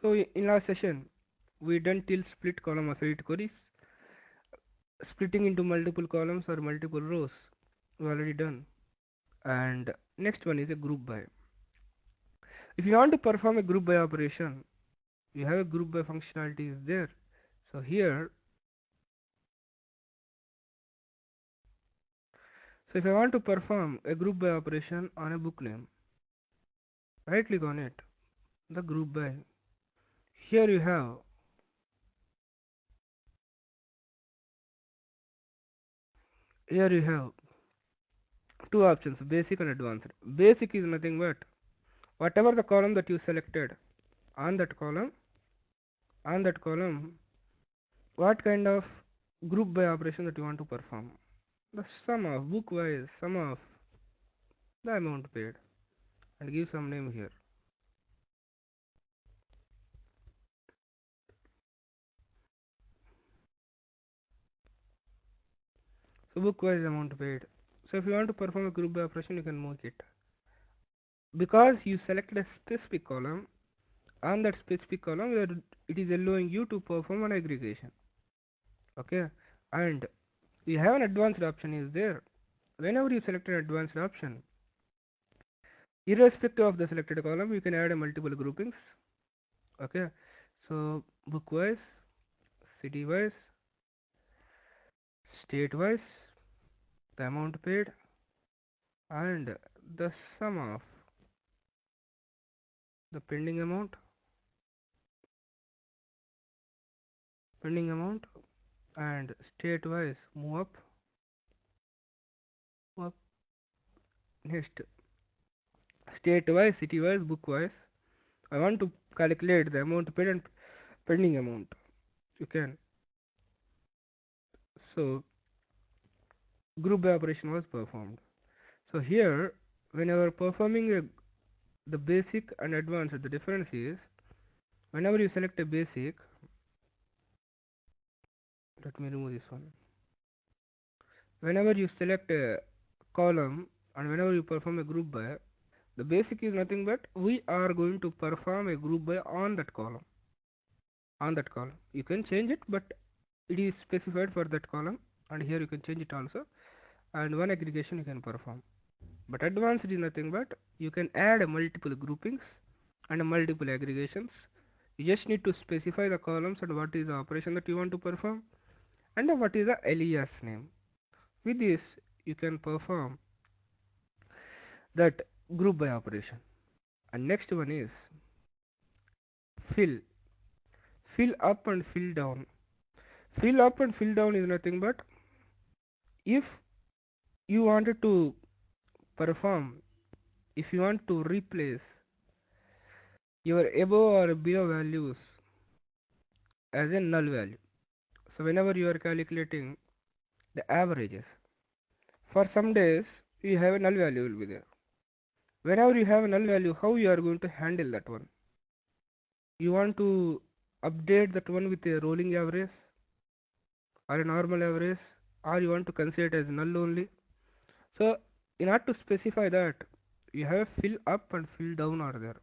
So in last session, we done till split column affiliate queries, splitting into multiple columns or multiple rows. We already done. And next one is a group by. If you want to perform a group by operation, you have a group by functionality is there. So here, so if I want to perform a group by operation on a book name, right click on it, the group by. Here you have here you have two options, basic and advanced. Basic is nothing but whatever the column that you selected on that column, on that column, what kind of group by operation that you want to perform. The sum of book wise sum of the amount paid, and give some name here. So book wise amount paid. So if you want to perform a group by operation, you can make it. Because you selected a specific column, on that specific column it is allowing you to perform an aggregation. Okay, and you have an advanced option is there. Whenever you select an advanced option, irrespective of the selected column, you can add a multiple groupings. Okay, so book wise, city wise, state wise, the amount paid, and the sum of the pending amount, and state wise move up. Next, state wise, city wise, book wise, I want to calculate the amount paid and pending amount. You can. So group by operation was performed. So here, whenever performing the basic and advanced, the difference is whenever you select a basic, let me remove this one. Whenever you select a column and whenever you perform a group by, the basic is nothing but we are going to perform a group by on that column. On that column, you can change it, but it is specified for that column, and here you can change it also. And one aggregation you can perform. But advanced is nothing but you can add multiple groupings and multiple aggregations. You just need to specify the columns and what is the operation that you want to perform and what is the alias name. With this, you can perform that group by operation. And next one is fill. Fill up and fill down. Fill up and fill down is nothing but if you wanted to perform, if you want to replace your above or below values as a null value. So whenever you are calculating the averages, for some days you have a null value will be there. Whenever you have a null value, how you are going to handle that one? You want to update that one with a rolling average or a normal average, or you want to consider it as null only. So in order to specify that, you have fill up and fill down are there.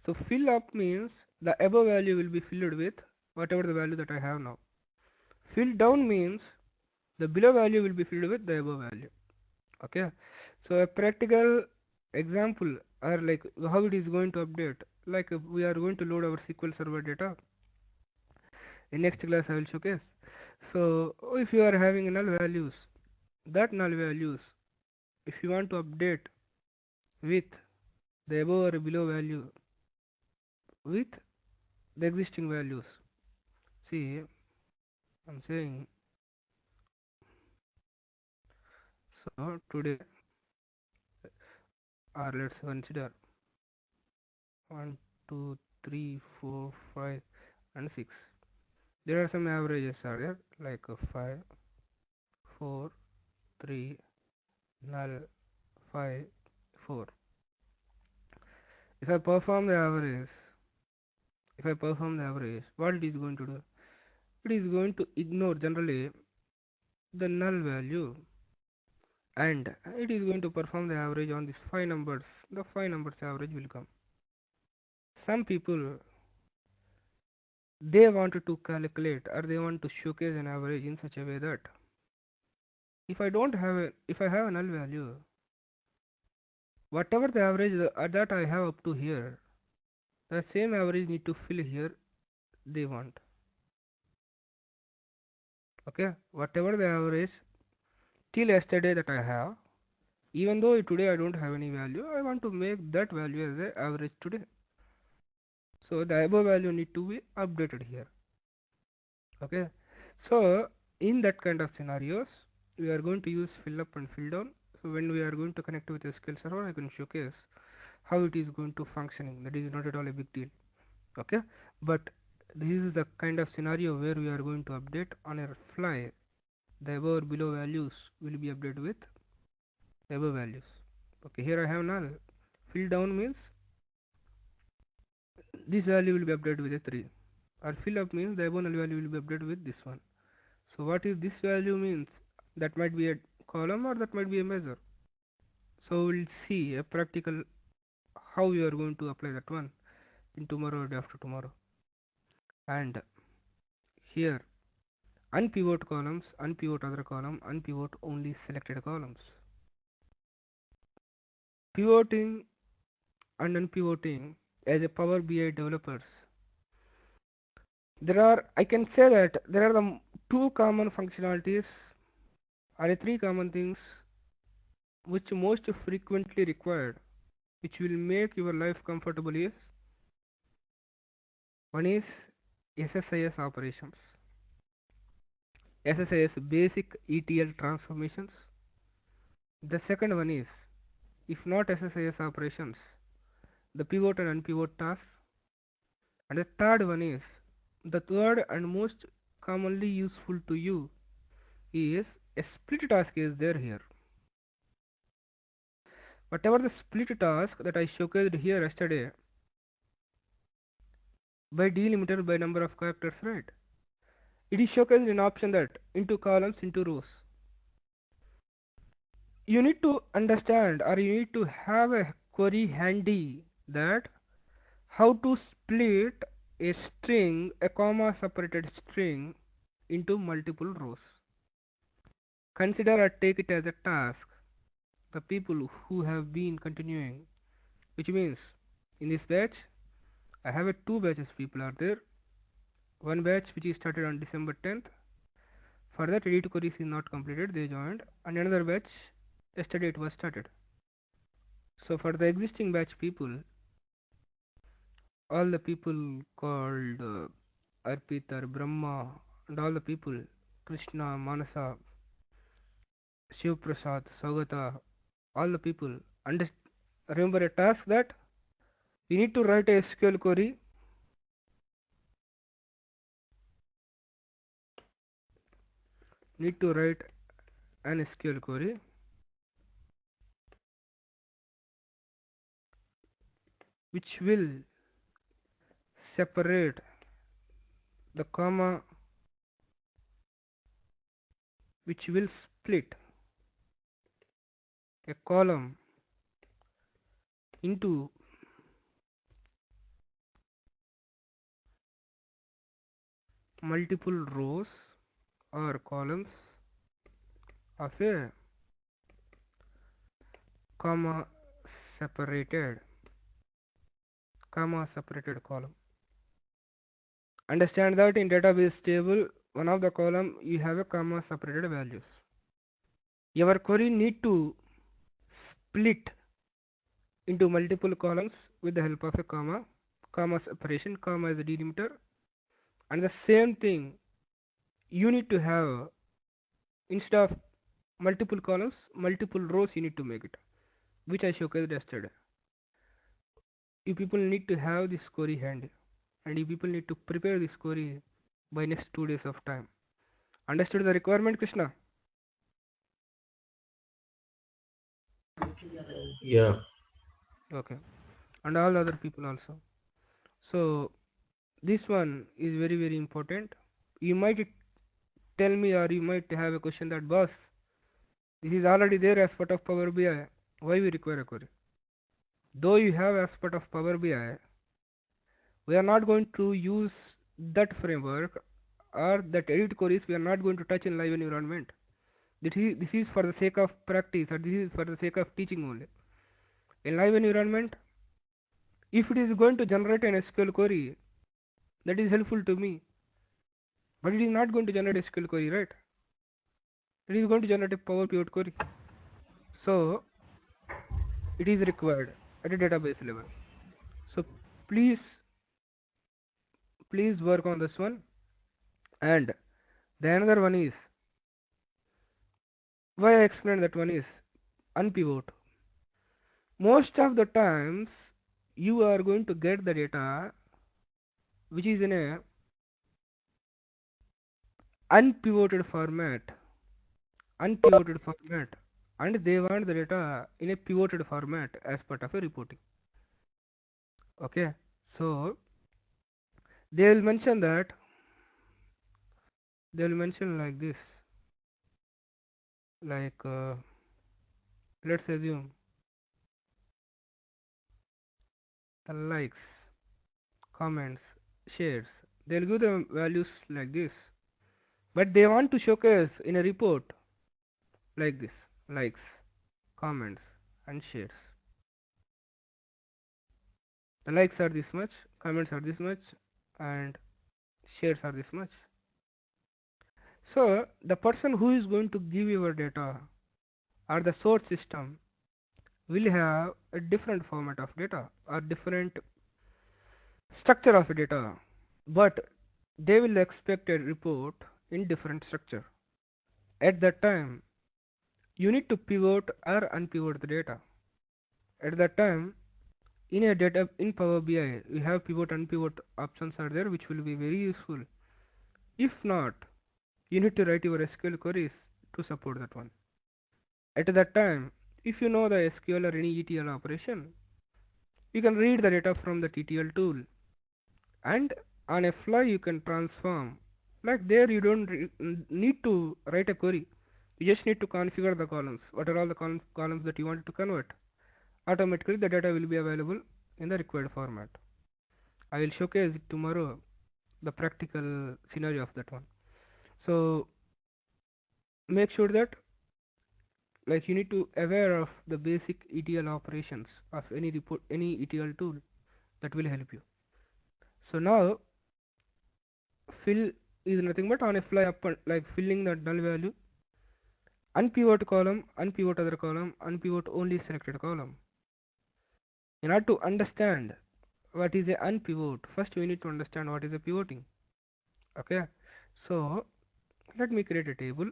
So fill up means the above value will be filled with whatever the value that I have now. Fill down means the below value will be filled with the above value. Okay, so a practical example are like how it is going to update. Like we are going to load our SQL Server data. In next class I will showcase. So if you are having null values, that null values, if you want to update with the above or below value with the existing values. See, I'm saying, so today, or let's consider 1, 2, 3, 4, 5, and 6. There are some averages are there like 5, 4, 3, null, 5, 4. If I perform the average, what it is going to do? It is going to ignore generally the null value, and it is going to perform the average on these 5 numbers. The 5 numbers average will come. Some people they wanted to calculate or they want to showcase an average in such a way that if I have a null value, whatever the average that I have up to here, the same average need to fill here they want. Okay, whatever the average till yesterday that I have, even though today I don't have any value, I want to make that value as the average today. So the above value need to be updated here. Okay, so in that kind of scenarios, we are going to use fill up and fill down. So when we are going to connect with SQL server, I can showcase how it is going to functioning. That is not at all a big deal. Okay, but this is the kind of scenario where we are going to update on a fly. The above or below values will be updated with the above values. Okay, here I have null. Fill down means this value will be updated with a 3, or fill up means the above null value will be updated with this one. So what is this value means? That might be a column or that might be a measure. So we'll see a practical how we are going to apply that one in tomorrow or day after tomorrow. And here unpivot columns, unpivot other column, unpivot only selected columns. Pivoting and unpivoting as a Power BI developers, I can say that there are the two common functionalities or three common things which most frequently required, which will make your life comfortable is one is SSIS operations, SSIS basic ETL transformations. The second one is, if not SSIS operations, the pivot and unpivot tasks. And the third one is, the third and most commonly useful to you is a split task is there here. Whatever the split task that I showcased here yesterday by delimiter by number of characters, right? It is showcased in option that into columns, into rows. You need to understand or you need to have a query handy that how to split a string, a comma separated string into multiple rows. Consider or take it as a task the people who have been continuing, which means in this batch I have a two batches people are there. One batch which is started on December 10th. For that edit queries is not completed, they joined, and another batch yesterday it was started. So for the existing batch people, all the people called Arpit or Brahma and all the people Krishna, Manasa, Shiv Prasad, Saugata, all the people remember a task that we need to write a SQL query an SQL query which will separate the comma, which will split a column into multiple rows or columns of a comma separated column. Understand that in database table, one of the column you have a comma separated values. Your query need to split into multiple columns with the help of a comma separation, comma is a delimiter, and the same thing you need to have instead of multiple columns, multiple rows you need to make it, which I showcased yesterday. You people need to have this query handy, and you people need to prepare this query by next 2 days of time. Understood the requirement, Krishna? Yeah. Okay. And all other people also. So this one is very very important. You might tell me or you might have a question that boss, this is already there as part of Power BI. Why we require a query? Though you have as part of Power BI, we are not going to use that framework or that edit queries we are not going to touch in live environment. This is for the sake of practice, or this is for the sake of teaching only. In live environment, if it is going to generate an SQL query, that is helpful to me, but it is not going to generate a SQL query, right? It is going to generate a Power Pivot query. So it is required at a database level. So please, please work on this one. And the another one is, why I explained that one is unpivot. Most of the times you are going to get the data which is in a unpivoted format, unpivoted format, and they want the data in a pivoted format as part of a reporting. Okay, so they will mention that, they will mention like this, like let's assume the likes, comments, shares. They'll give the values like this, but they want to showcase in a report like this: likes, comments, and shares. The likes are this much, comments are this much, and shares are this much. So the person who is going to give your data, or the source system, will have a different format of data or different structure of data, but they will expect a report in different structure. At that time, you need to pivot or unpivot the data. At that time, in a data in Power BI, we have pivot and pivot options are there, which will be very useful. If not, you need to write your SQL queries to support that one. At that time, if you know the SQL or any ETL operation, you can read the data from the ETL tool, and on a fly you can transform. Like there, you don't need to write a query. You just need to configure the columns. What are all the columns that you want to convert? Automatically, the data will be available in the required format. I will showcase tomorrow the practical scenario of that one. So make sure that, like, you need to aware of the basic ETL operations of any report, any ETL tool, that will help you. So now fill is nothing but on a fly up, like filling the null value, unpivot column, unpivot other column, unpivot only selected column. In order to understand what is a unpivot, first we need to understand what is a pivoting. Okay, so let me create a table.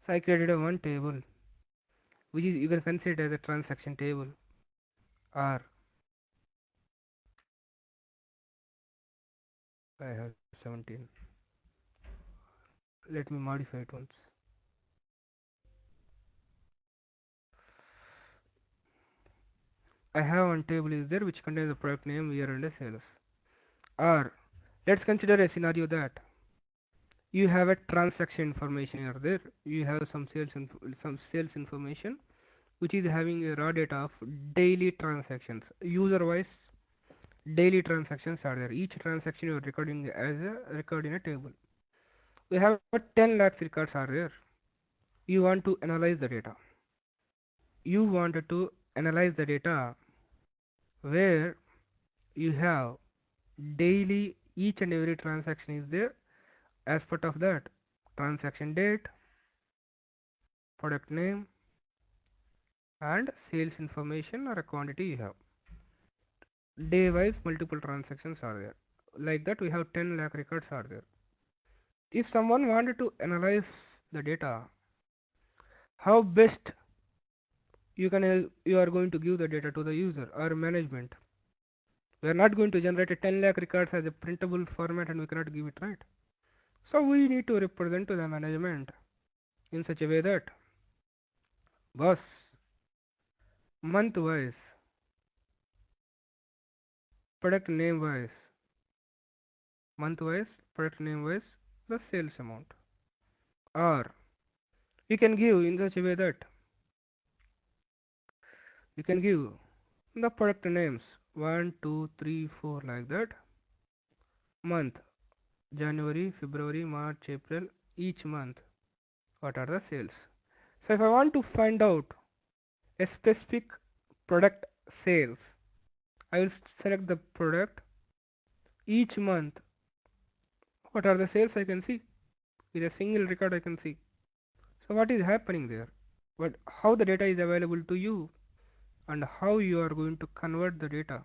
So I created a one table, which is, you can consider as a transaction table, or I have 17. Let me modify it once. I have one table is there which contains the product name, year, and a sales. Or let's consider a scenario that you have a transaction information here. There you have some some sales information, which is having a raw data of daily transactions. User wise, daily transactions are there. Each transaction you are recording as a record in a table. We have 10 lakhs records are there. you want to analyze the data. You wanted to analyze the data where you have daily each and every transaction is there. As part of that, transaction date, product name, and sales information or a quantity you have. Day wise multiple transactions are there. Like that we have 10 lakh records are there. If someone wanted to analyze the data, how best you are going to give the data to the user or management? We are not going to generate a 10 lakh records as a printable format and we cannot give it, right? So we need to represent to the management in such a way that, boss, month wise, product name wise, month wise, product name wise, the sales amount. Or you can give in such a way that you can give the product names 1, 2, 3, 4 like that. Month January, February, March, April, each month. What are the sales? So if I want to find out a specific product sales, I will select the product each month. What are the sales I can see? With a single record I can see. So what is happening there? How the data is available to you and how you are going to convert the data.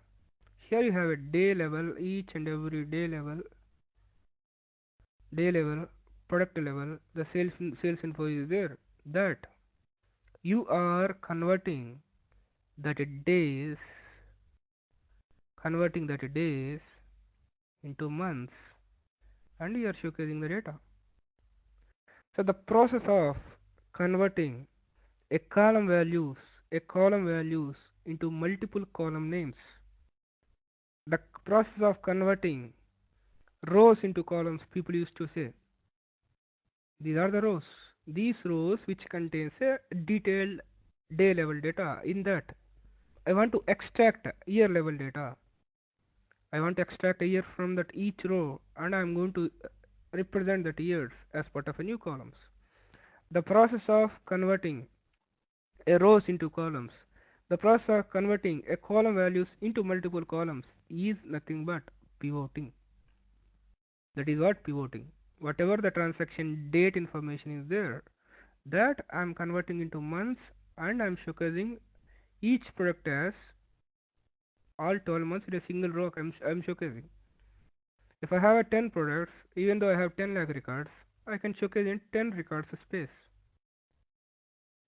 Here you have a day level, each and every day level, product level, the sales info is there. That you are days, converting that days into months, and you are showcasing the data. So the process of converting a column values into multiple column names, the process of converting rows into columns, people used to say these are the rows, these rows which contains a detailed day level data. In that I want to extract year level data. I want to extract a year from that each row, and I am going to represent that years as part of a new columns. The process of converting a rows into columns, the process of converting a column values into multiple columns is nothing but pivoting. That is what pivoting. Whatever the transaction date information is there, that I am converting into months, and I am showcasing each product as all 12 months in a single row. I am showcasing. If I have a 10 products, even though I have 10 lakh records, I can showcase in 10 records space.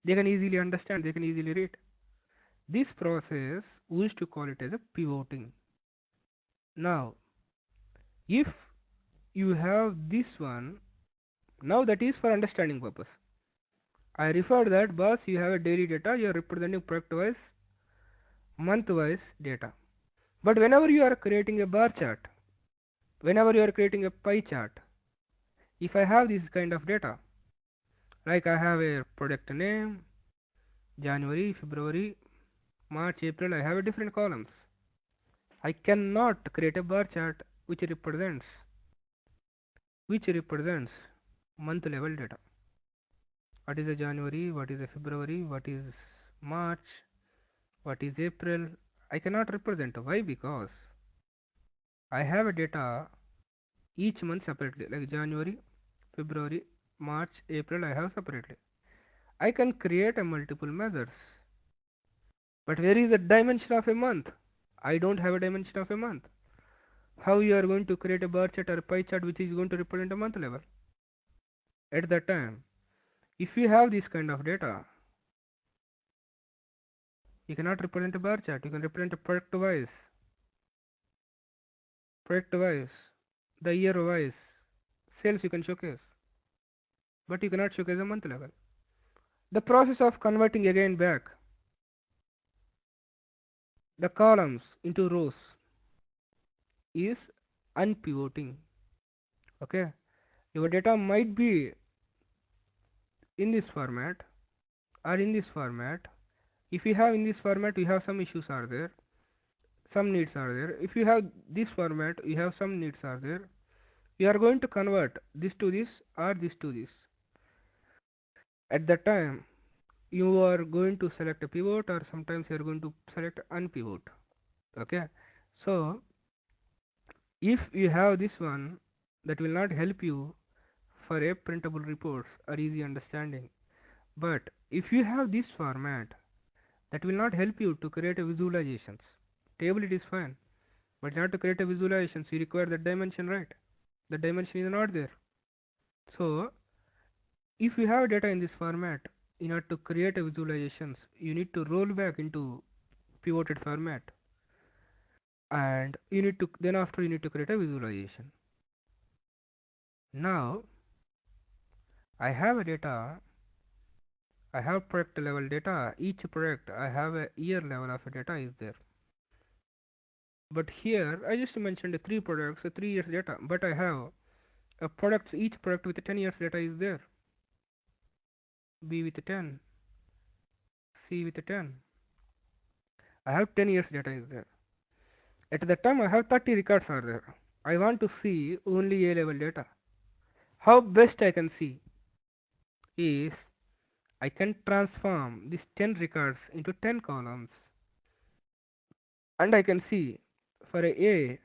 They can easily understand, they can easily read. This process, we used to call it as a pivoting. Now, if you have this one, now that is for understanding purpose. I refer that, boss, you have a daily data, you are representing product wise, month wise data. But whenever you are creating a bar chart, whenever you are creating a pie chart, if I have this kind of data, like I have a product name, January, February, March, April, I have a different columns. I cannot create a bar chart which represents month level data. What is a January, what is a February, what is March, what is April? I cannot represent. Why? Because I have a data each month separately, like January, February, March, April, I have separately. I can create a multiple measures, but where is the dimension of a month? I don't have a dimension of a month. How you are going to create a bar chart or a pie chart which is going to represent a month level? At that time, if you have this kind of data, you cannot represent a bar chart. You can represent a product wise, the year wise sales you can showcase, but you cannot showcase a month level. The process of converting again back the columns into rows is unpivoting. Okay, your data might be in this format or in this format. If you have in this format, you have some issues are there, some needs are there. If you have this format, you have some needs are there. You are going to convert this to this or this to this. At that time, you are going to select a pivot, or sometimes you are going to select unpivot. Okay, so if you have this one, that will not help you for a printable reports or easy understanding. But if you have this format, that will not help you to create a visualizations. Table it is fine, but not to create a visualizations you require the dimension, right? The dimension is not there. So if you have data in this format, in order to create a visualizations, you need to roll back into pivoted format, and you need to then after you need to create a visualization. Now I have a data, I have project level data. Each project I have a year level of data is there. But here I just mentioned three products, 3 years data. But I have a products, each product with 10 years data is there. B with 10, C with 10. I have 10 years data is there. At the time I have 30 records are there. I want to see only A level data. How best I can see is I can transform these 10 records into 10 columns, and I can see for A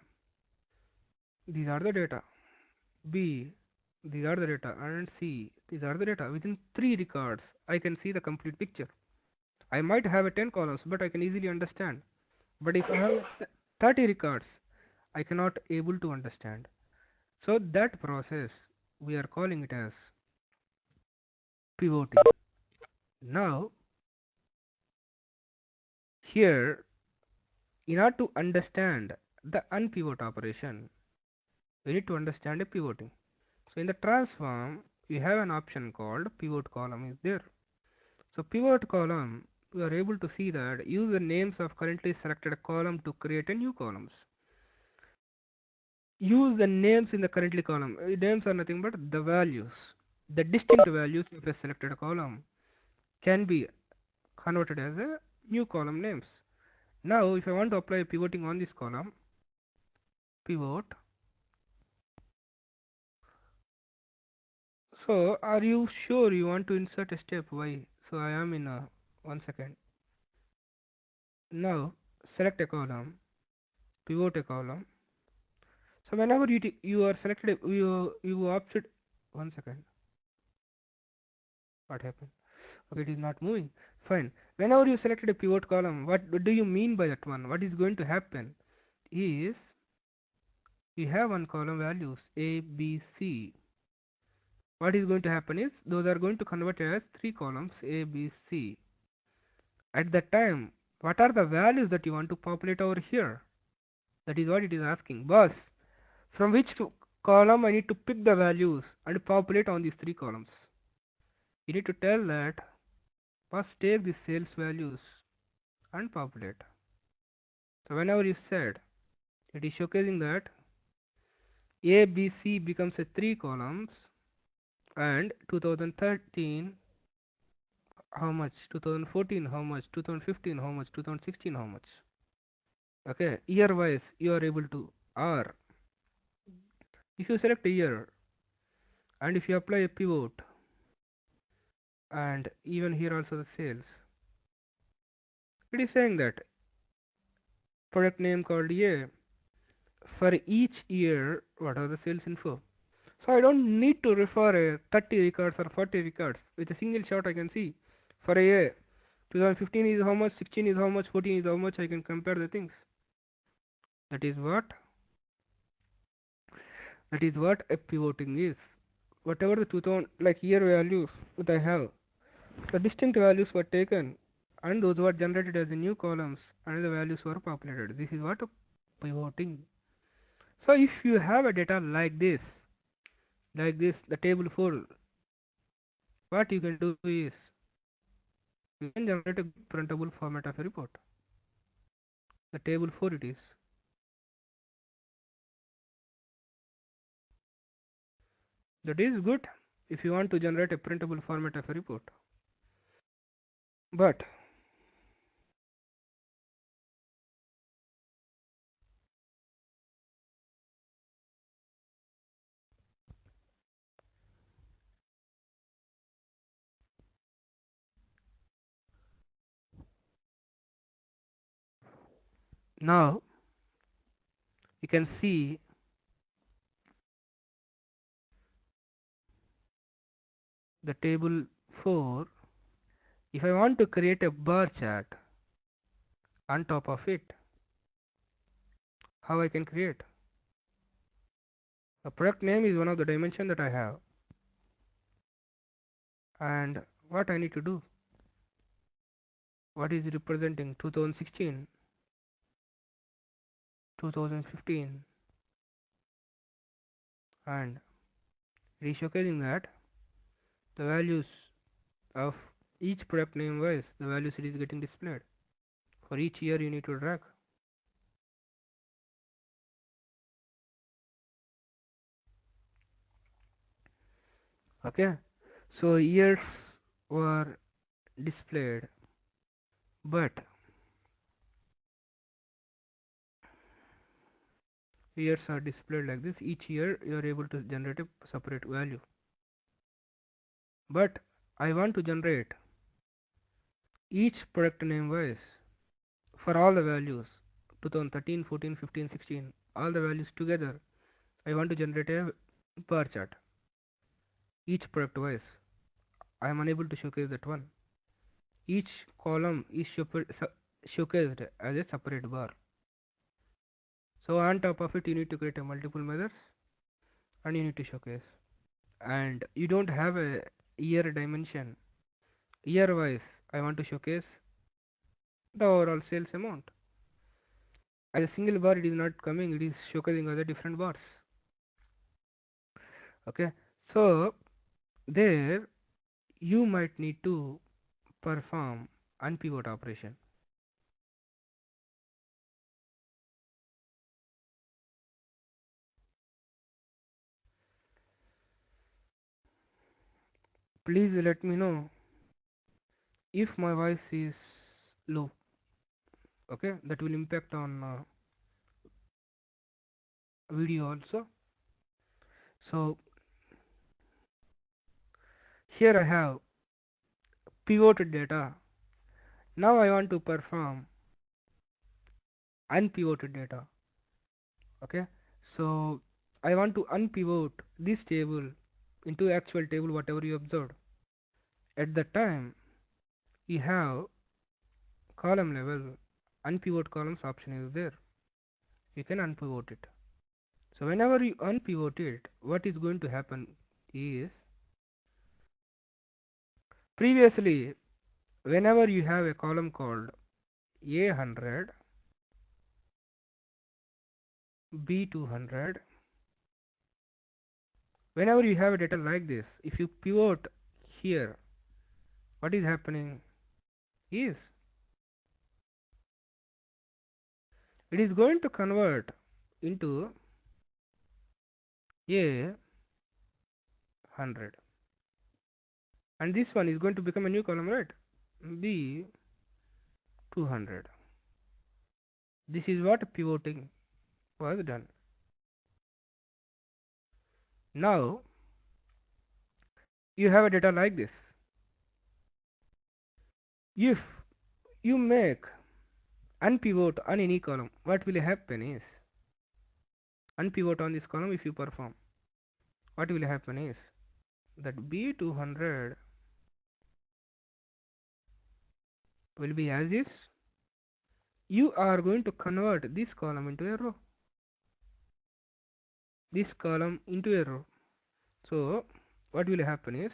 these are the data, B these are the data, and C these are the data. Within 3 records I can see the complete picture. I might have a 10 columns, but I can easily understand. But if I have 30 records, I cannot able to understand. So that process we are calling it as pivoting. Now here, in order to understand the unpivot operation, we need to understand a pivoting. So in the transform, we have an option called pivot column is there. So pivot column, we are able to see that use the names of currently selected column to create a new columns. Use the names in the currently column. Names are nothing but the values. The distinct values of a selected column can be converted as a new column names. Now if I want to apply pivoting on this column, pivot. So are you sure you want to insert a step? Why? So I am in a 1 second. Now select a column, pivot a column. So whenever you are selected, you opted 1 second. What happened? Okay, it is not moving. Fine. Whenever you selected a pivot column, what do you mean by that one? What is going to happen is we have one column values A, B, C. What is going to happen is those are going to convert as three columns A, B, C. At that time, what are the values that you want to populate over here? That is what it is asking. Boss, from which column I need to pick the values and populate on these three columns? You need to tell that, boss, take the sales values and populate. So whenever you said, it is showcasing that A, B, C becomes a three columns, and 2013 how much, 2014 how much, 2015 how much, 2016 how much. Okay, year wise you are able to, or if you select a year and if you apply a pivot, and even here also the sales, it is saying that product name called A, for each year what are the sales info. So I don't need to refer a 30 records or 40 records. With a single shot I can see for a year 2015 is how much, 16 is how much, 14 is how much. I can compare the things. That is what a pivoting is. Whatever the 2000 like year values that I have, the distinct values were taken and those were generated as the new columns and the values were populated. This is what a pivoting. So if you have a data like this, the table 4, what you can do is you can generate a good printable format of a report. The table 4 it is. That is good if you want to generate a printable format of a report. But Now you can see the table 4. If I want to create a bar chart on top of it, how I can create? A product name is one of the dimension that I have, and what I need to do, what is representing 2016, 2015, and it is showcasing that the values of each product name wise, the values it is getting displayed. For each year you need to drag. Okay, so years were displayed, but years are displayed like this. Each year you are able to generate a separate value, but I want to generate each product name wise for all the values 2013, 14, 15, 16, all the values together. I want to generate a bar chart each product wise. I am unable to showcase that one. Each column is showcased as a separate bar. So on top of it you need to create a multiple measures and you need to showcase. And you don't have a year dimension. Year wise I want to showcase the overall sales amount. As a single bar it is not coming, it is showcasing other different bars. Okay, so there you might need to perform unpivot operation. Please let me know if my voice is low. Okay, that will impact on video also. So here I have pivoted data. Now I want to perform unpivoted data. Okay, so I want to unpivot this table into actual table whatever you observed. At the time you have column level unpivot columns option is there. You can unpivot it. So whenever you unpivot it, what is going to happen is, previously whenever you have a column called A100, B200, whenever you have a data like this, if you pivot here, what is happening is it is going to convert into A100, and this one is going to become a new column, right? B200. This is what pivoting was done. Now you have a data like this. If you make unpivot on any column, what will happen is, unpivot on this column, if you perform, what will happen is that B200 will be as is. You are going to convert this column into a row, this column into a row. So what will happen is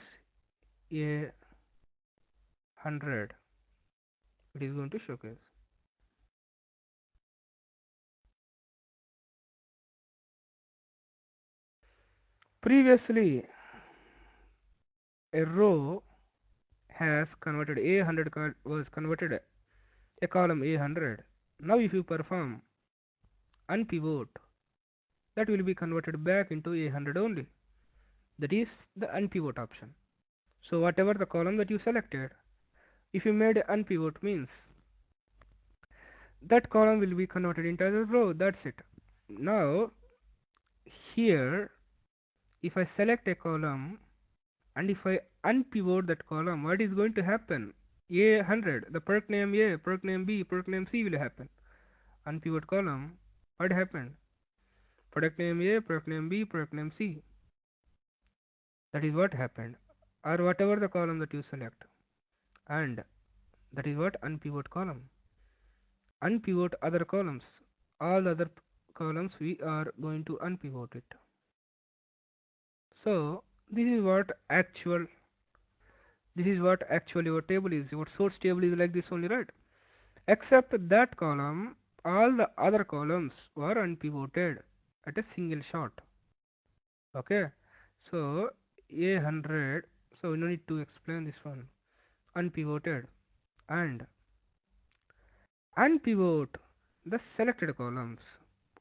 A100 it is going to showcase. Previously a row has converted A100 was converted a column A100. Now if you perform unpivot, that will be converted back into A100 only. That is the unpivot option. So whatever the column that you selected, if you made unpivot, means that column will be converted into a row. That's it. Now here if I select a column and if I unpivot that column, what is going to happen? A100, the product name A, product name B, product name C will happen. unpivot column, what happened? Product name A, product name B, product name C. That is what happened. Or whatever the column that you select. And that is what unpivot column. Unpivot other columns. All other columns we are going to unpivot it. So this is what actually your table is. Your source table is like this only, right? Except that column, all the other columns were unpivoted at a single shot. Okay, so A100. So we no need to explain this one. Unpivoted and unpivot the selected columns,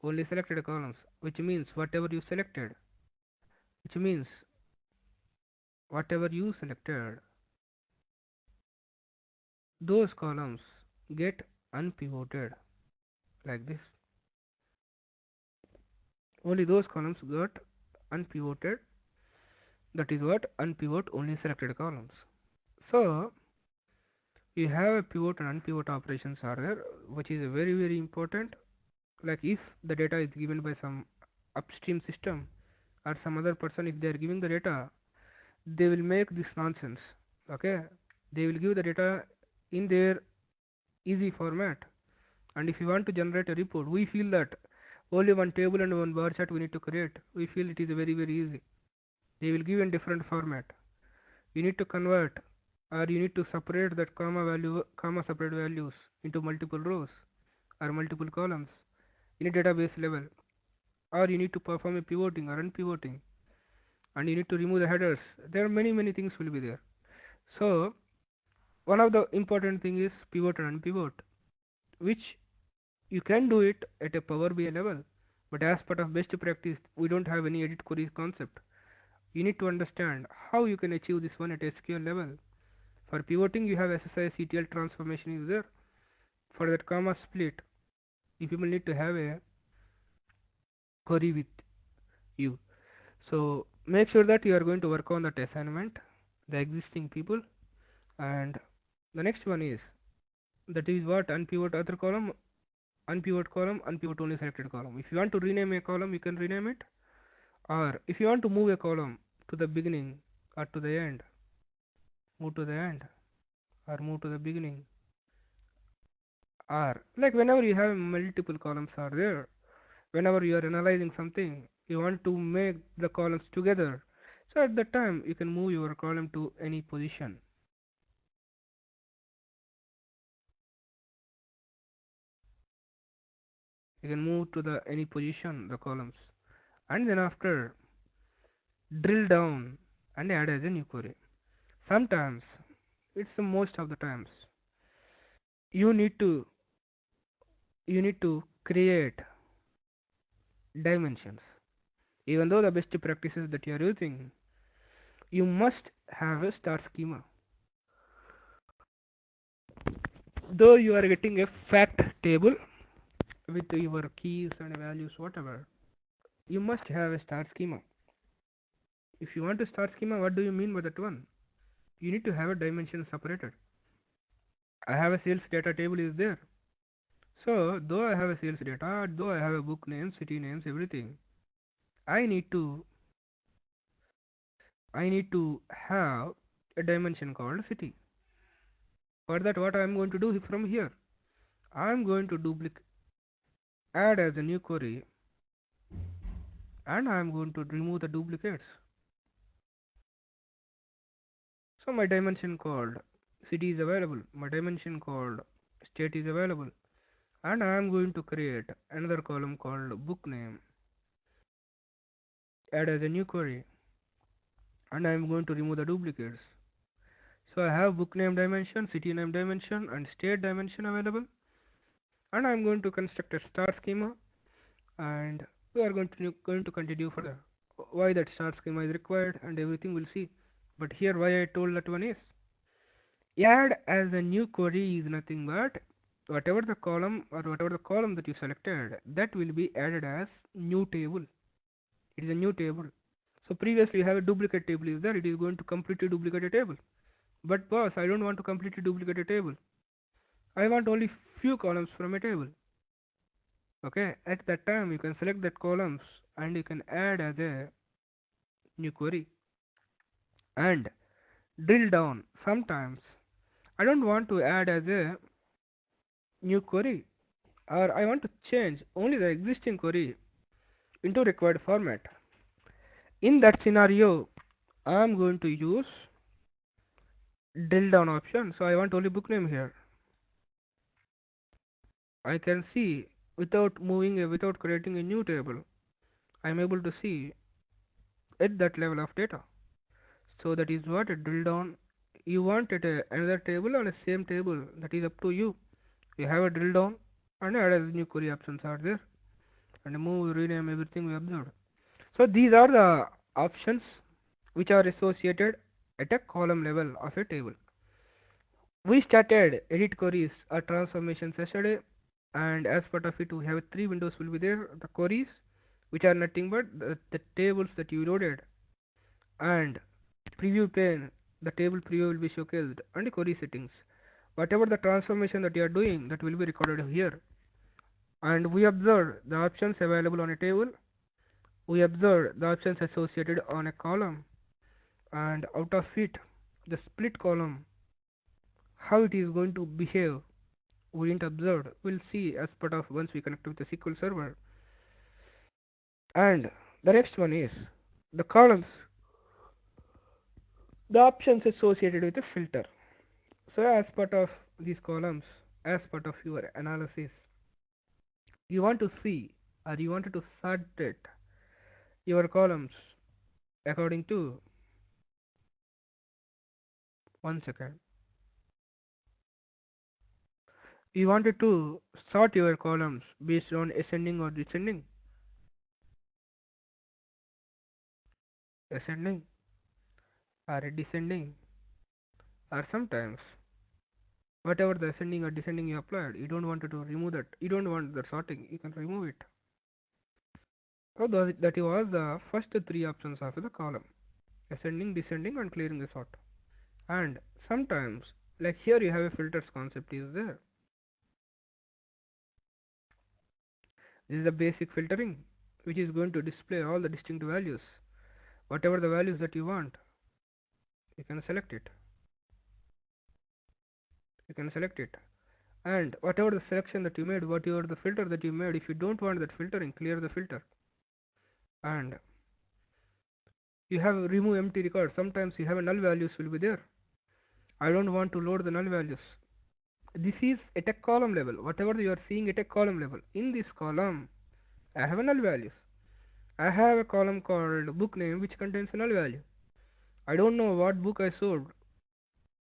only selected columns, which means which means whatever you selected, those columns get unpivoted like this. Only those columns got unpivoted. That is what unpivot only selected columns. So you have a pivot and unpivot operations are there, which is very important. Like if the data is given by some upstream system or some other person, if they are giving the data, they will make this nonsense. Okay, they will give the data in their easy format, and if you want to generate a report, we feel that only one table and one bar chart we need to create. We feel it is very easy. They will give in different format. You need to convert, or you need to separate that comma separate values into multiple rows or multiple columns in a database level, or you need to perform a pivoting or unpivoting, and you need to remove the headers. There are many things will be there. So one of the important thing is pivot and unpivot, which you can do it at a Power BI level, but as part of best practice, we don't have any edit query concept. You need to understand how you can achieve this one at SQL level. For pivoting, you have SSIS ETL transformation is there. For that comma split, you people need to have a query with you. So make sure that you are going to work on that assignment, the existing people, and the next one is that is what unpivot other column, unpivot only selected column. If you want to rename a column, you can rename it, or if you want to move a column to the beginning or to the end, move to the end or move to the beginning, or like whenever you have multiple columns are there, whenever you are analyzing something, you want to make the columns together. So at that time, you can move your column to any position. You can move to the any position the columns, and then after drill down and add as a new query. Sometimes it's the most of the times you need to create dimensions. Even though the best practices that you are using, you must have a star schema. Though you are getting a fact table with your keys and values, whatever, you must have a star schema. If you want a star schema, what do you mean by that one? You need to have a dimension separated. I have a sales data table is there. So though I have a sales data, though I have a book names, city names, everything, I need to have a dimension called city. For that, what I am going to do from here, I am going to add as a new query, and I am going to remove the duplicates. So my dimension called city is available, my dimension called state is available, and I am going to create another column called book name, add as a new query, and I am going to remove the duplicates. So I have book name dimension, city name dimension, and state dimension available, and I am going to construct a star schema, and we are going to continue further. Why that star schema is required and everything we'll see. But here why I told that one is add as a new query is nothing but whatever the column that you selected, that will be added as new table. It is a new table. So previously you have a duplicate table is there, it is going to completely duplicate a table. But boss, I don't want to completely duplicate a table. I want only few columns from a table. Okay, at that time you can select that columns and you can add as a new query and drill down. Sometimes I don't want to add as a new query, or I want to change only the existing query into required format. In that scenario, I am going to use drill down option. So I want only book name here. I can see without without creating a new table, I am able to see at that level of data. So that is what a drill down. You want it another table or a same table, that is up to you. You have a drill down and add as new query options are there, and move, rename, everything we observed. So these are the options which are associated at a column level of a table. We started edit queries or transformations yesterday, and as part of it we have three windows will be there. The queries, which are nothing but the tables that you loaded, and preview pane, the table preview will be showcased, and the query settings. Whatever the transformation that you are doing, that will be recorded here. And we observe the options available on a table. We observe the options associated on a column, and out of it, the split column, how it is going to behave, we didn't observe. We'll see as part of once we connect with the SQL server. And the next one is the columns, the options associated with the filter. So as part of these columns, as part of your analysis, you want to see, or you wanted to sort it your columns according to, one second, you wanted to sort your columns based on ascending or descending, ascending or descending, or sometimes whatever the ascending or descending you applied, you don't want to remove that, you don't want the sorting, you can remove it. So that was the first three options of the column: ascending, descending, and clearing the sort. And sometimes, like here you have a filters concept is there. This is the basic filtering, which is going to display all the distinct values. Whatever the values that you want, you can select it. You can select it. And whatever the selection that you made, whatever the filter that you made, if you don't want that filtering, clear the filter. And you have remove empty records. Sometimes you have a null values will be there. I don't want to load the null values. This is at a column level. Whatever you are seeing at a column level. In this column, I have a null values. I have a column called book name which contains a null value. I don't know what book I sold,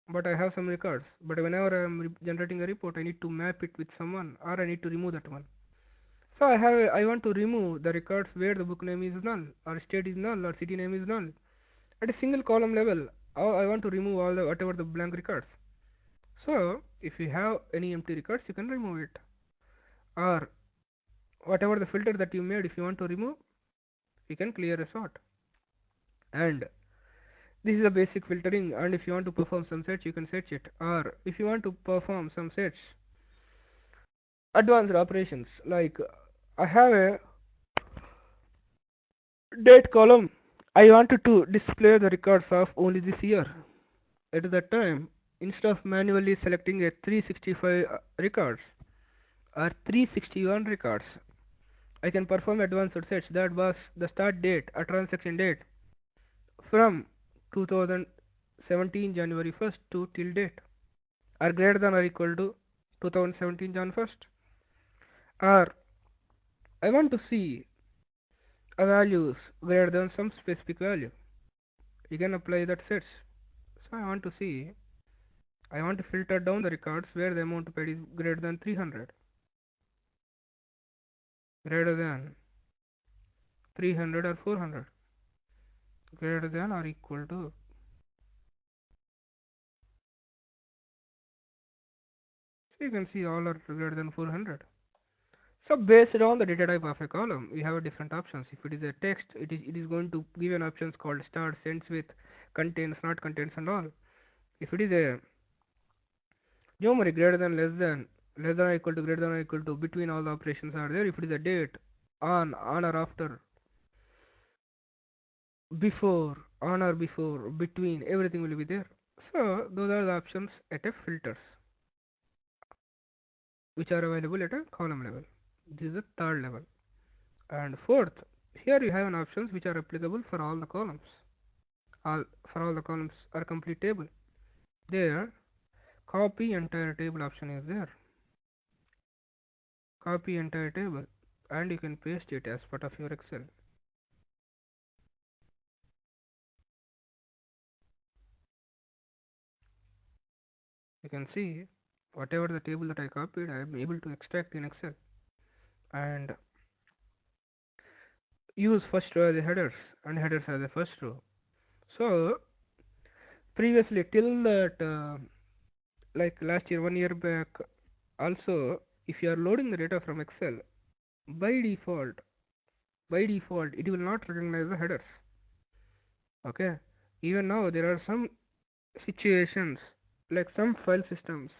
but I have some records. But whenever I am generating a report, I need to map it with someone, or I need to remove that one. So I want to remove the records where the book name is null, or state is null, or city name is null. At a single column level, I want to remove all the whatever the blank records. So if you have any empty records, you can remove it, or whatever the filter that you made, if you want to remove, you can clear a sort. And this is a basic filtering. And if you want to perform some search, you can search it, or if you want to perform some search advanced operations, like I have a date column, I wanted to display the records of only this year. At that time, instead of manually selecting a 365 records or 361 records, I can perform advanced search that was the start date or transaction date from 2017 January 1st to till date, are greater than or equal to 2017 Jan 1st, or I want to see a values greater than some specific value. You can apply that search. So I want to filter down the records where the amount paid is greater than 300, greater than 300 or 400, greater than or equal to. So you can see all are greater than 400. So based on the data type of a column, we have different options. If it is a text, it is going to give an options called start, ends with, contains, not contains, and all. If it is a numeric greater than, less than, less than or equal to, greater than or equal to, between, all the operations are there. If it is a date, on or after, before, on or before, between, everything will be there. So those are the options at a filters which are available at a column level. This is the third level. And fourth, here you have an options which are applicable for all the columns. All for all the columns are complete table. There, copy entire table option is there. Copy entire table, and you can paste it as part of your Excel. You can see whatever the table that I copied, I am able to extract in Excel and use first row as a headers and headers as a first row. So previously, till that, like last year, 1 year back, also, if you are loading the data from Excel, by default, it will not recognize the headers. Okay. Even now, there are some situations, like some file systems,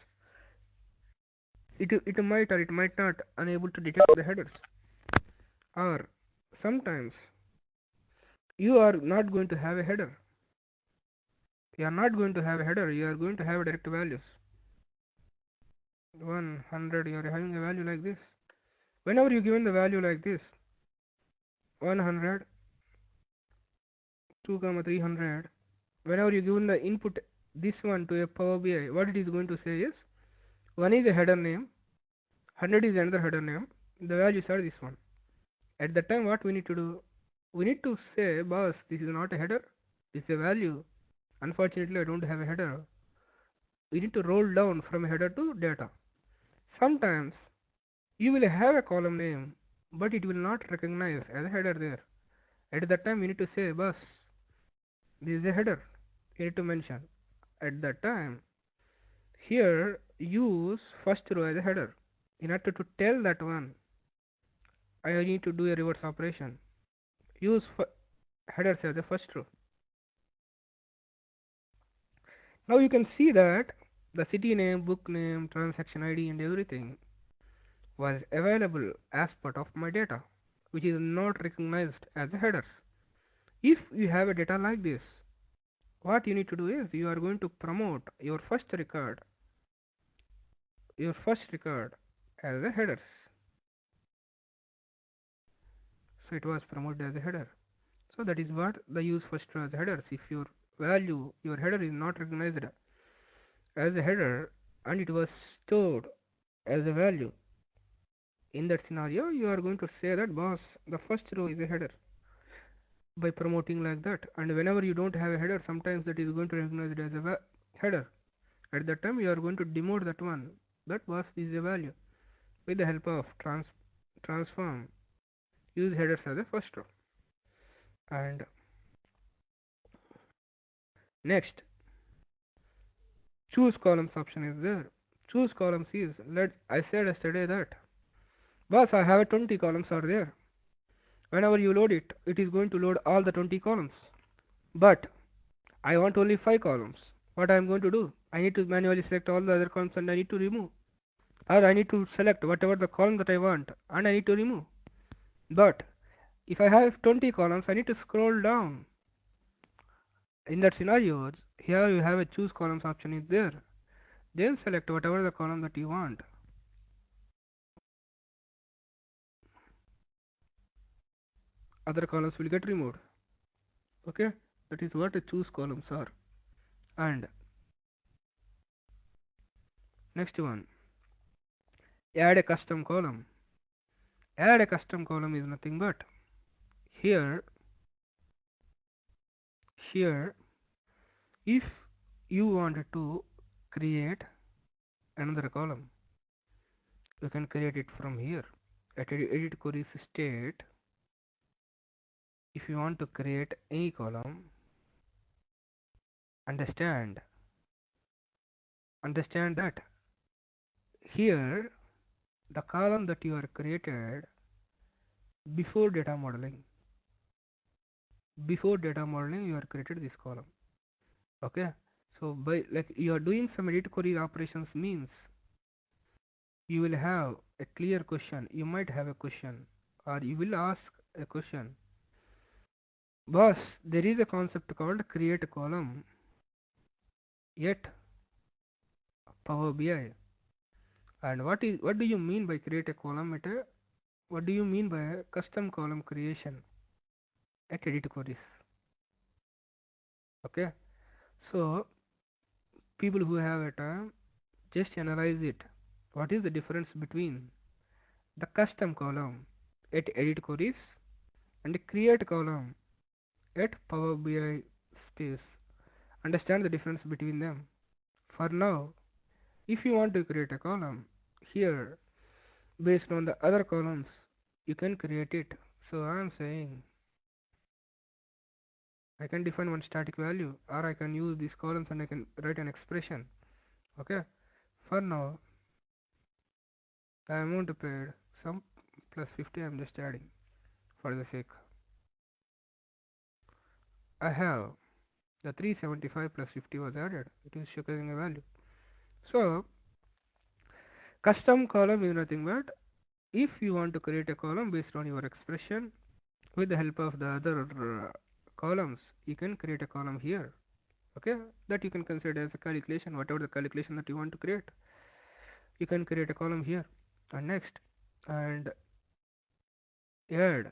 it might or it might not unable to detect the headers, or sometimes you are not going to have a header. You are not going to have a header. You are going to have direct values. 100. You are having a value like this. Whenever you given the value like this, 100, 2 comma 300, whenever you given the input this one to a Power BI, what it is going to say is, one is a header name, 100 is another header name, the values are this one. At that time, what we need to do? We need to say, boss, this is not a header, this is a value. Unfortunately, I don't have a header. We need to roll down from header to data. Sometimes you will have a column name, but it will not recognize as a header there. At that time, we need to say, boss, this is a header. You need to mention. At that time, here use first row as a header. In order to tell that one, I need to do a reverse operation. Use headers as the first row. Now you can see that the city name, book name, transaction ID, and everything was available as part of my data, which is not recognized as a headers. If you have a data like this, what you need to do is you are going to promote your first record as a headers. So it was promoted as a header. So that is what the use first row as headers. If your value, your header is not recognized as a header and it was stored as a value, in that scenario you are going to say that, boss, the first row is a header, by promoting like that. And whenever you don't have a header, sometimes that is going to recognize it as a header. At that time you are going to demote that one, that boss is a value. With the help of transform, use headers as a first row. And next, choose columns option is there. Choose columns is, let I said yesterday that, boss, I have 20 columns are there. Whenever you load it, it is going to load all the 20 columns. But I want only 5 columns. What I am going to do? I need to manually select all the other columns and I need to remove. Or I need to select whatever the column that I want and I need to remove. But if I have 20 columns, I need to scroll down. In that scenario, here you have a choose columns option is there. Then select whatever the column that you want. Other columns will get removed. Okay, that is what a choose columns are. And next one, add a custom column. Add a custom column is nothing but, here here if you wanted to create another column, you can create it from here at edit queries state. If you want to create any column, understand that here the column that you are created before data modeling, you are created this column. Okay, so by, like, you are doing some edit query operations means you will have a clear question. You might have a question, or you will ask a question. Boss, there is a concept called create a column yet Power BI. And what do you mean by create a column at a what do you mean by a custom column creation at edit queries? Okay, so people who have a time, just analyze it. What is the difference between the custom column at edit queries and the create column at Power BI space? Understand the difference between them. For now, if you want to create a column here based on the other columns, you can create it. So I am saying I can define one static value, or I can use these columns and I can write an expression. Okay, for now the amount paid sum plus 50 I am just adding for the sake. I have the 375 plus 50 was added, it is showing a value. So custom column is nothing but if you want to create a column based on your expression with the help of the other columns, you can create a column here. Okay, that you can consider as a calculation, whatever the calculation that you want to create, you can create a column here. And next, and add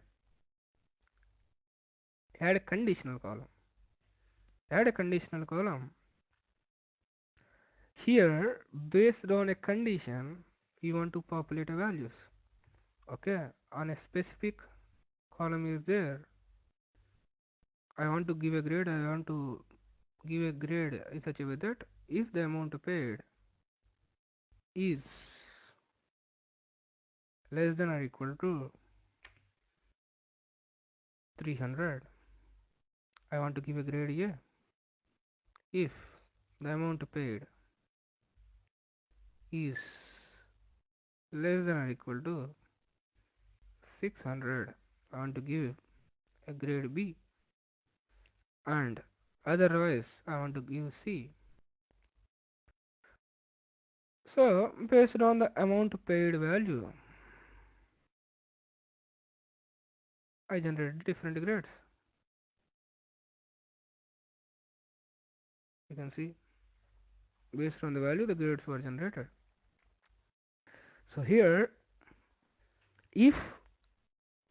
add a conditional column. Add a conditional column here based on a condition you want to populate a values. Okay, on a specific column is there, I want to give a grade, I want to give a grade in such a way that if the amount paid is less than or equal to 300, I want to give a grade A. If the amount paid is less than or equal to 600, I want to give a grade B, and otherwise I want to give C. So based on the amount paid value, I generated different grades. You can see based on the value the grades were generated. So here, if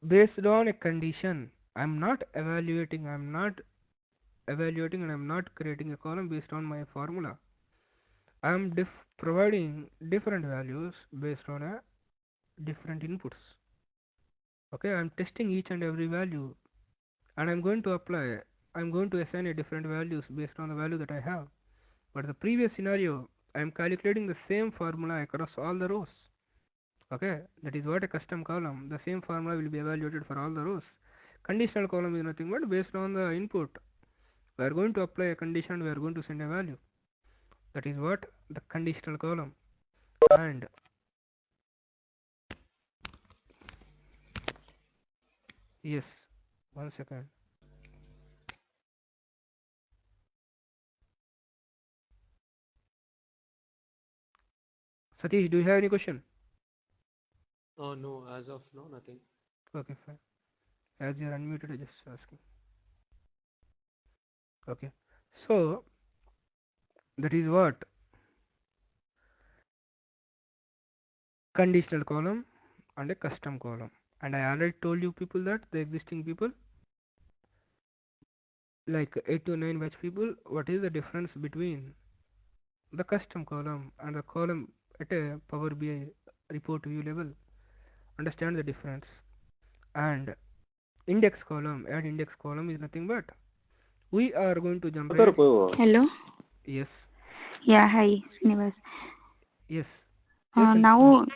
based on a condition, I'm not evaluating and I'm not creating a column based on my formula. I'm providing different values based on a different inputs. Okay, I'm testing each and every value, and I'm going to assign a different values based on the value that I have. But the previous scenario, I'm calculating the same formula across all the rows. Okay, that is what a custom column. The same formula will be evaluated for all the rows. Conditional column is nothing but based on the input. We are going to apply a condition, we are going to send a value. That is what the conditional column. And yes, one second. Satish, do you have any question? No, as of now, nothing. Okay, fine. As you are unmuted, I just asking. Okay, so that is what conditional column and a custom column. And I already told you people that the existing people like 8 to 9 batch people, what is the difference between the custom column and the column at a Power BI report view level? Understand the difference. And index column, add index column is nothing but we are going to generate. Hello. Yes. Yeah. Hi, Srinivas. Yes. Now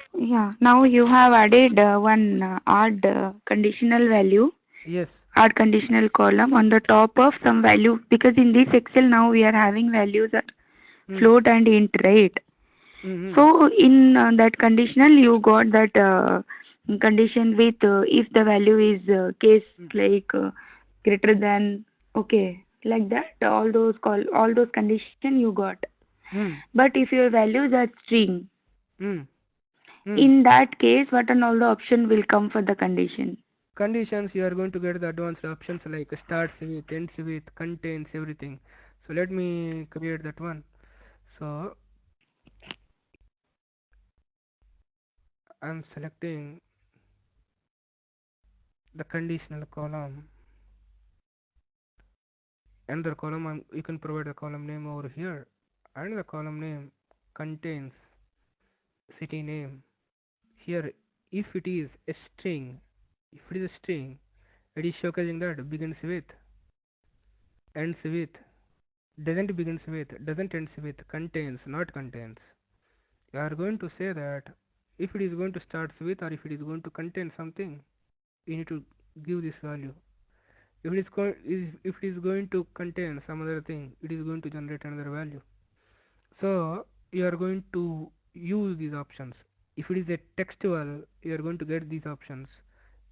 you have added one odd conditional value, Yes. odd conditional column on the top of some value, because in this Excel now we are having values at float and int, right? So in that conditional you got that condition with if the value is case like greater than, okay, like that, all those condition you got. But if your values are string, In that case, what and all the option will come for the condition? Conditions, you are going to get the advanced options like starts with, ends with, contains, everything. So let me create that one. So I'm selecting the conditional column. Another column, you can provide the column name over here, and the column name contains city name. Here, if it is a string, it is showcasing that begins with, ends with, doesn't begins with, doesn't ends with, contains, not contains. You are going to say that if it is going to start with or if it is going to contain something, you need to give this value. If it is going to contain some other thing, it is going to generate another value. So you are going to use these options. If it is a textual, you are going to get these options.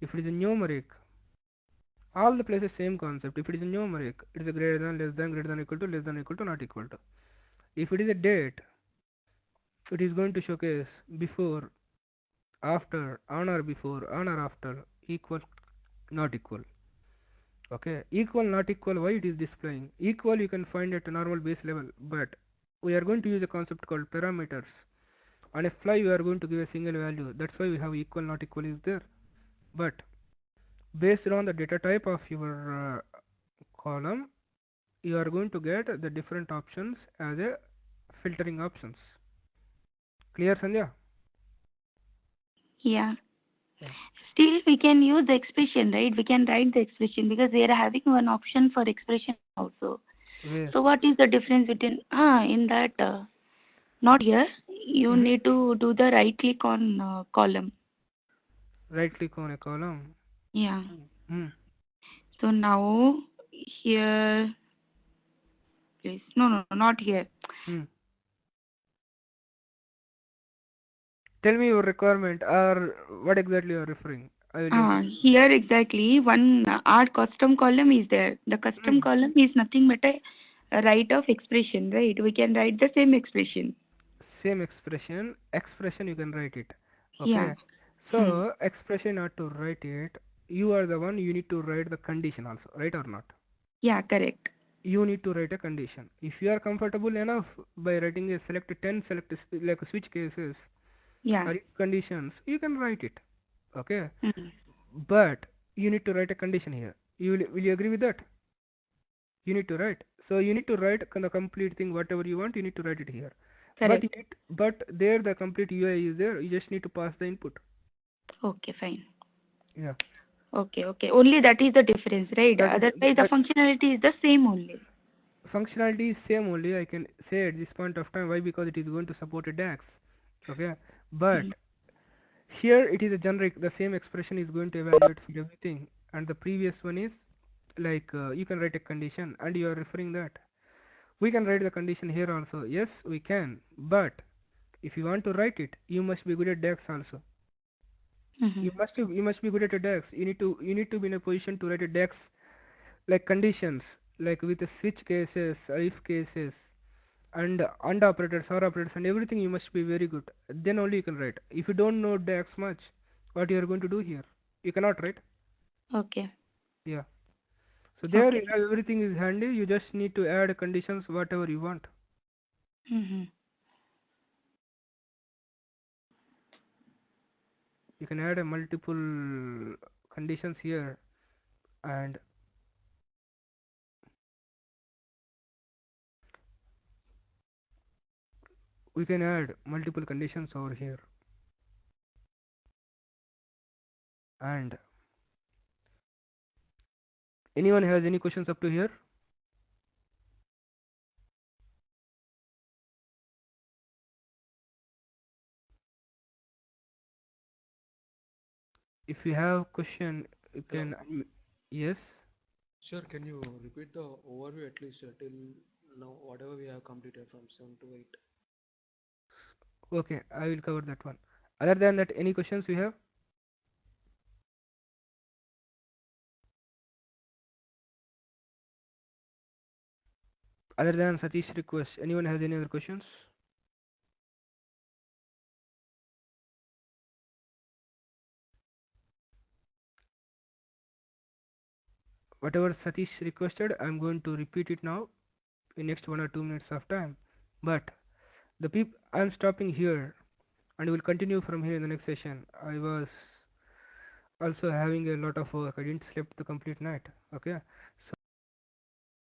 If it is a numeric, all the places same concept. If it is a numeric, it is a greater than, less than, greater than, equal to, less than, equal to, not equal to. If it is a date, it is going to showcase before, after, on or before, on or after, equal, not equal. Okay, equal, not equal, why it is displaying? Equal you can find at a normal base level, but we are going to use a concept called parameters. On a fly, we are going to give a single value. That's why we have equal, not equal is there. But based on the data type of your column, you are going to get the different options as a filtering options. Clear, Sandhya? Yeah. Yeah. Still, we can use the expression, right? We can write the expression because we are having one option for expression also. Where? So, what is the difference between in that? Not here. You Mm-hmm. need to do the right click on column. Right click on a column. Yeah. Hmm. So now here, please. No, no, no, not here. Hmm. Tell me your requirement or what exactly you are referring. I will able. Here exactly one our custom column is there. The custom Hmm. column is nothing but a right of expression, right? We can write the same expression. Same expression you can write it. Yeah. Okay. Hmm. So expression not to write it. You are the one. You need to write the condition also, right or not? Yeah, correct. You need to write a condition. If you are comfortable enough by writing a select 10 like switch cases Yeah. or if conditions, you can write it. Okay. Hmm. But you need to write a condition here. Will you agree with that? You need to write. So you need to write the complete thing, whatever you want. You need to write it here. But Correct. but there the complete UI is there. You just need to pass the input. Okay, fine. Yeah. Okay, okay. Only that is the difference, right? That is Otherwise, the that functionality is the same only. functionality is same only. I can say at this point of time. Why? Because it is going to support a DAX. Okay. Hmm. But here it is a generic. The same expression is going to evaluate for everything. And the previous one is like you can write a condition, and you are referring that. We can write the condition here also. Yes, we can. But if you want to write it, you must be good at DAX also. Hmm. You must be good at a DAX. You need to be in a position to write a DAX like conditions, like with the switch cases, if cases, and operators, or operators, and everything. You must be very good. Then only you can write. If you don't know DAX much, what you are going to do here? You cannot write. Okay. Yeah. So there Okay. you have everything is handy. You just need to add conditions whatever you want. Hmm. You can add a multiple conditions here, and we can add multiple conditions over here. And anyone has any questions up to here? If you have question, you Yeah. can. Yes. Sure. Can you repeat the overview at least till now, whatever we have completed from 7 to 8? Okay, I will cover that one. Other than that, any questions you have? Other than Satish request, anyone has any other questions? whatever Satish requested, I'm going to repeat it now in next 1 or 2 minutes of time. But I'm stopping here and we'll continue from here in the next session. I was also having a lot of work. I didn't sleep the complete night. Okay,